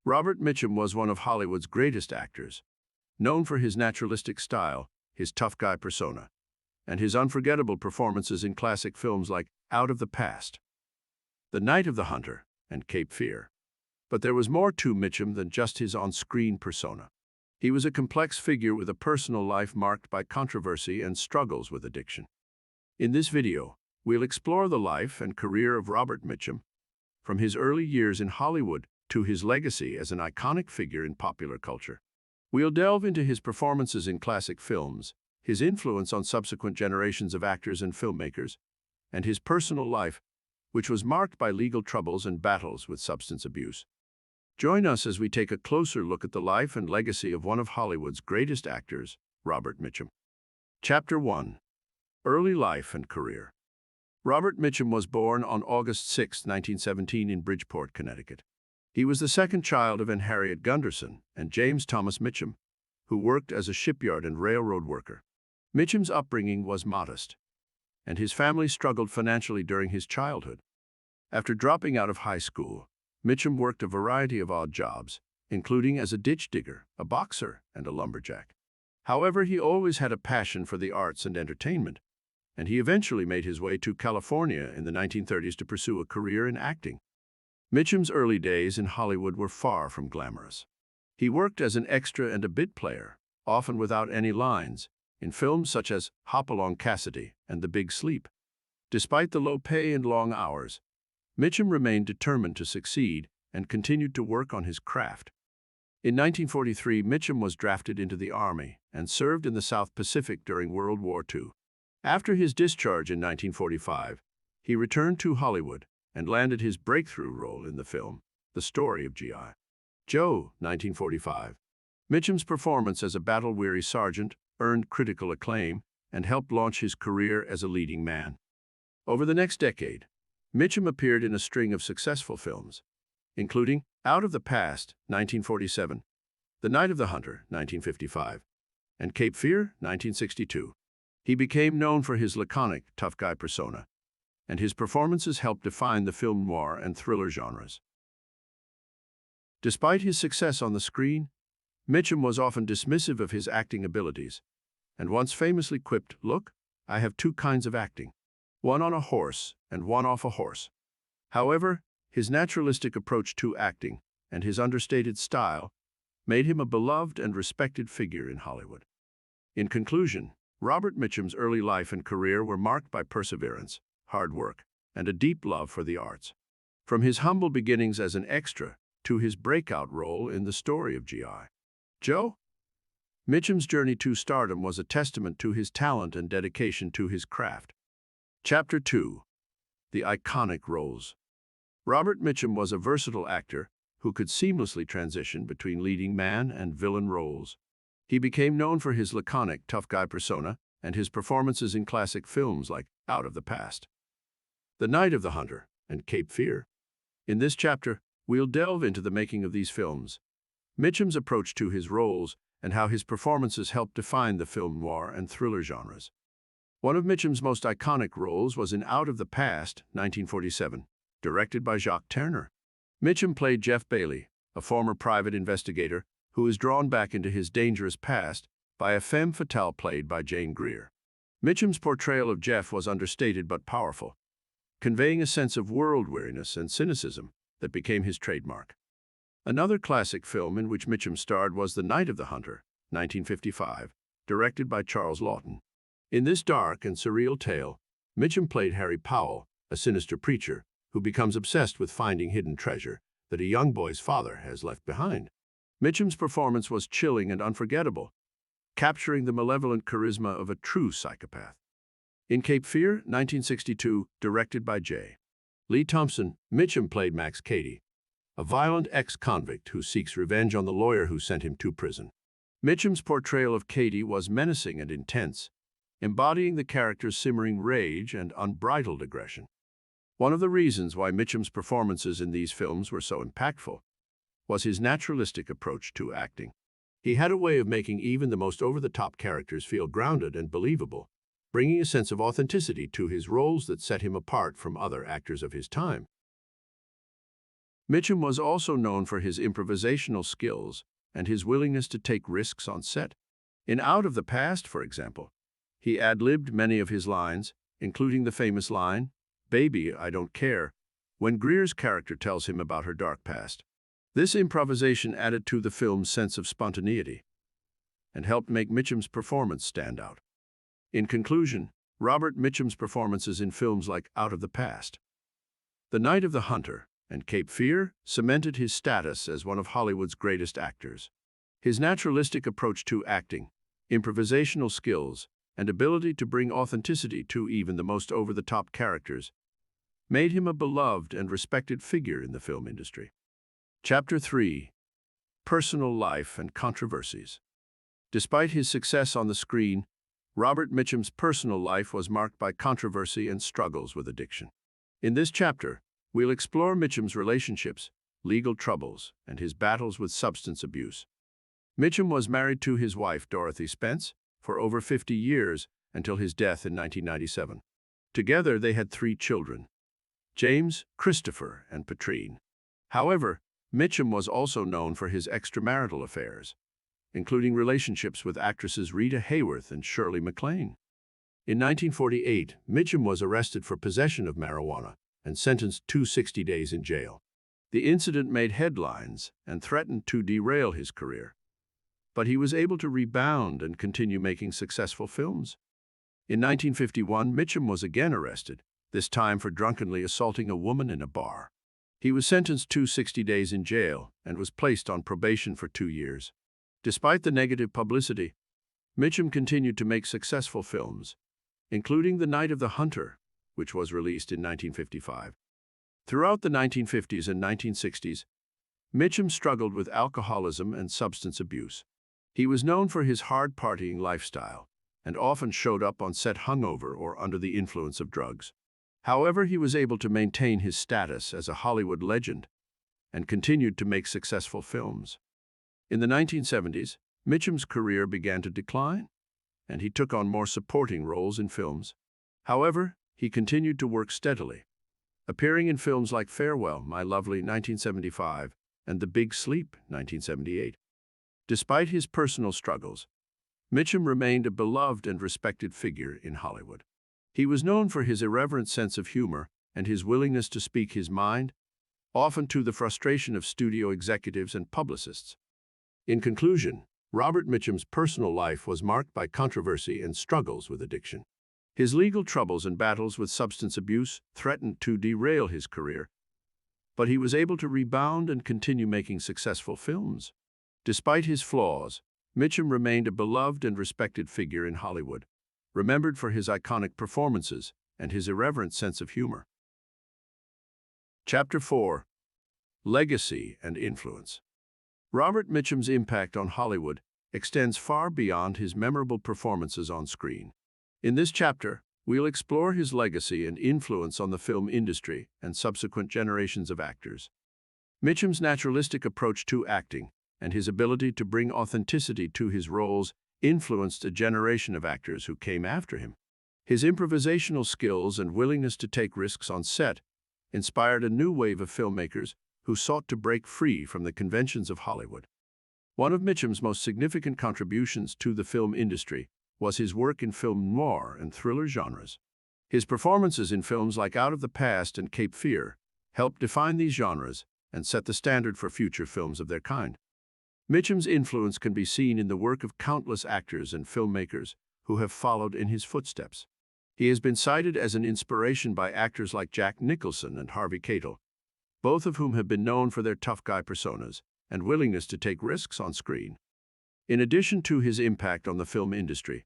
Robert Mitchum was one of Hollywood's greatest actors, known for his naturalistic style, his tough guy persona, and his unforgettable performances in classic films like Out of the Past, The Night of the Hunter, and Cape Fear. But there was more to Mitchum than just his on-screen persona. He was a complex figure with a personal life marked by controversy and struggles with addiction. In this video, we'll explore the life and career of Robert Mitchum, from his early years in Hollywood to his legacy as an iconic figure in popular culture. We'll delve into his performances in classic films, his influence on subsequent generations of actors and filmmakers, and his personal life, which was marked by legal troubles and battles with substance abuse. Join us as we take a closer look at the life and legacy of one of Hollywood's greatest actors, Robert Mitchum. Chapter 1. Early Life and Career. Robert Mitchum was born on August 6, 1917 in Bridgeport, Connecticut. He was the second child of Anne Harriet Gunderson and James Thomas Mitchum, who worked as a shipyard and railroad worker. Mitchum's upbringing was modest, and his family struggled financially during his childhood. After dropping out of high school, Mitchum worked a variety of odd jobs, including as a ditch digger, a boxer, and a lumberjack. However, he always had a passion for the arts and entertainment, and he eventually made his way to California in the 1930s to pursue a career in acting. Mitchum's early days in Hollywood were far from glamorous. He worked as an extra and a bit player, often without any lines, in films such as Hopalong Cassidy and The Big Sleep. Despite the low pay and long hours, Mitchum remained determined to succeed and continued to work on his craft. In 1943, Mitchum was drafted into the Army and served in the South Pacific during World War II. After his discharge in 1945, he returned to Hollywood and landed his breakthrough role in the film, The Story of G.I. Joe, 1945. Mitchum's performance as a battle-weary sergeant earned critical acclaim and helped launch his career as a leading man. Over the next decade, Mitchum appeared in a string of successful films, including Out of the Past, 1947, The Night of the Hunter, 1955, and Cape Fear, 1962. He became known for his laconic, tough guy persona, and his performances helped define the film noir and thriller genres. Despite his success on the screen, Mitchum was often dismissive of his acting abilities, and once famously quipped, "Look, I have two kinds of acting, one on a horse and one off a horse." However, his naturalistic approach to acting and his understated style made him a beloved and respected figure in Hollywood. In conclusion, Robert Mitchum's early life and career were marked by perseverance, hard work, and a deep love for the arts. From his humble beginnings as an extra to his breakout role in The Story of G.I. Joe, Mitchum's journey to stardom was a testament to his talent and dedication to his craft. Chapter 2. The Iconic Roles. Robert Mitchum was a versatile actor who could seamlessly transition between leading man and villain roles. He became known for his laconic, tough guy persona and his performances in classic films like Out of the Past, The Night of the Hunter, and Cape Fear. In this chapter, we'll delve into the making of these films, Mitchum's approach to his roles, and how his performances helped define the film noir and thriller genres. One of Mitchum's most iconic roles was in Out of the Past, 1947, directed by Jacques Tourneur. Mitchum played Jeff Bailey, a former private investigator who is drawn back into his dangerous past by a femme fatale played by Jane Greer. Mitchum's portrayal of Jeff was understated but powerful, conveying a sense of world-weariness and cynicism that became his trademark. Another classic film in which Mitchum starred was The Night of the Hunter, 1955, directed by Charles Laughton. In this dark and surreal tale, Mitchum played Harry Powell, a sinister preacher who becomes obsessed with finding hidden treasure that a young boy's father has left behind. Mitchum's performance was chilling and unforgettable, capturing the malevolent charisma of a true psychopath. In Cape Fear, 1962, directed by J. Lee Thompson, Mitchum played Max Cady, a violent ex-convict who seeks revenge on the lawyer who sent him to prison. Mitchum's portrayal of Cady was menacing and intense, embodying the character's simmering rage and unbridled aggression. One of the reasons why Mitchum's performances in these films were so impactful was his naturalistic approach to acting. He had a way of making even the most over-the-top characters feel grounded and believable, bringing a sense of authenticity to his roles that set him apart from other actors of his time. Mitchum was also known for his improvisational skills and his willingness to take risks on set. In Out of the Past, for example, he ad-libbed many of his lines, including the famous line, "Baby, I don't care," when Greer's character tells him about her dark past. This improvisation added to the film's sense of spontaneity and helped make Mitchum's performance stand out. In conclusion, Robert Mitchum's performances in films like Out of the Past, The Night of the Hunter, and Cape Fear cemented his status as one of Hollywood's greatest actors. His naturalistic approach to acting, improvisational skills, and ability to bring authenticity to even the most over-the-top characters made him a beloved and respected figure in the film industry. Chapter 3. Personal Life and Controversies. Despite his success on the screen, Robert Mitchum's personal life was marked by controversy and struggles with addiction. In this chapter, we'll explore Mitchum's relationships, legal troubles, and his battles with substance abuse. Mitchum was married to his wife, Dorothy Spence, for over 50 years until his death in 1997. Together, they had 3 children, James, Christopher, and Patrine. However, Mitchum was also known for his extramarital affairs, including relationships with actresses Rita Hayworth and Shirley MacLaine. In 1948, Mitchum was arrested for possession of marijuana and sentenced to 60 days in jail. The incident made headlines and threatened to derail his career, but he was able to rebound and continue making successful films. In 1951, Mitchum was again arrested, this time for drunkenly assaulting a woman in a bar. He was sentenced to 60 days in jail and was placed on probation for 2 years. Despite the negative publicity, Mitchum continued to make successful films, including The Night of the Hunter, which was released in 1955. Throughout the 1950s and 1960s, Mitchum struggled with alcoholism and substance abuse. He was known for his hard-partying lifestyle and often showed up on set hungover or under the influence of drugs. However, he was able to maintain his status as a Hollywood legend and continued to make successful films. In the 1970s, Mitchum's career began to decline, and he took on more supporting roles in films. However, he continued to work steadily, appearing in films like Farewell, My Lovely, 1975, and The Big Sleep, 1978. Despite his personal struggles, Mitchum remained a beloved and respected figure in Hollywood. He was known for his irreverent sense of humor and his willingness to speak his mind, often to the frustration of studio executives and publicists. In conclusion, Robert Mitchum's personal life was marked by controversy and struggles with addiction. His legal troubles and battles with substance abuse threatened to derail his career, but he was able to rebound and continue making successful films. Despite his flaws, Mitchum remained a beloved and respected figure in Hollywood, remembered for his iconic performances and his irreverent sense of humor. Chapter 4. Legacy and Influence. Robert Mitchum's impact on Hollywood extends far beyond his memorable performances on screen. In this chapter, we'll explore his legacy and influence on the film industry and subsequent generations of actors. Mitchum's naturalistic approach to acting and his ability to bring authenticity to his roles influenced a generation of actors who came after him. His improvisational skills and willingness to take risks on set inspired a new wave of filmmakers who sought to break free from the conventions of Hollywood. One of Mitchum's most significant contributions to the film industry was his work in film noir and thriller genres. His performances in films like Out of the Past and Cape Fear helped define these genres and set the standard for future films of their kind. Mitchum's influence can be seen in the work of countless actors and filmmakers who have followed in his footsteps. He has been cited as an inspiration by actors like Jack Nicholson and Harvey Keitel, both of whom have been known for their tough guy personas and willingness to take risks on screen. In addition to his impact on the film industry,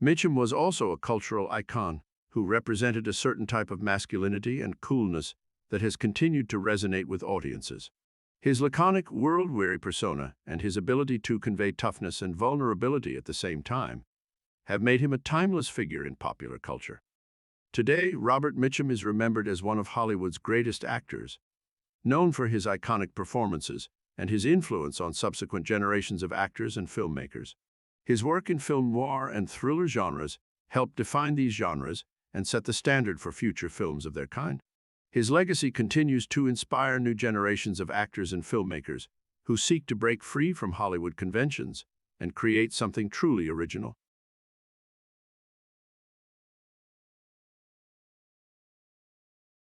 Mitchum was also a cultural icon who represented a certain type of masculinity and coolness that has continued to resonate with audiences. His laconic, world-weary persona and his ability to convey toughness and vulnerability at the same time have made him a timeless figure in popular culture. Today, Robert Mitchum is remembered as one of Hollywood's greatest actors, known for his iconic performances and his influence on subsequent generations of actors and filmmakers. His work in film noir and thriller genres helped define these genres and set the standard for future films of their kind. His legacy continues to inspire new generations of actors and filmmakers who seek to break free from Hollywood conventions and create something truly original.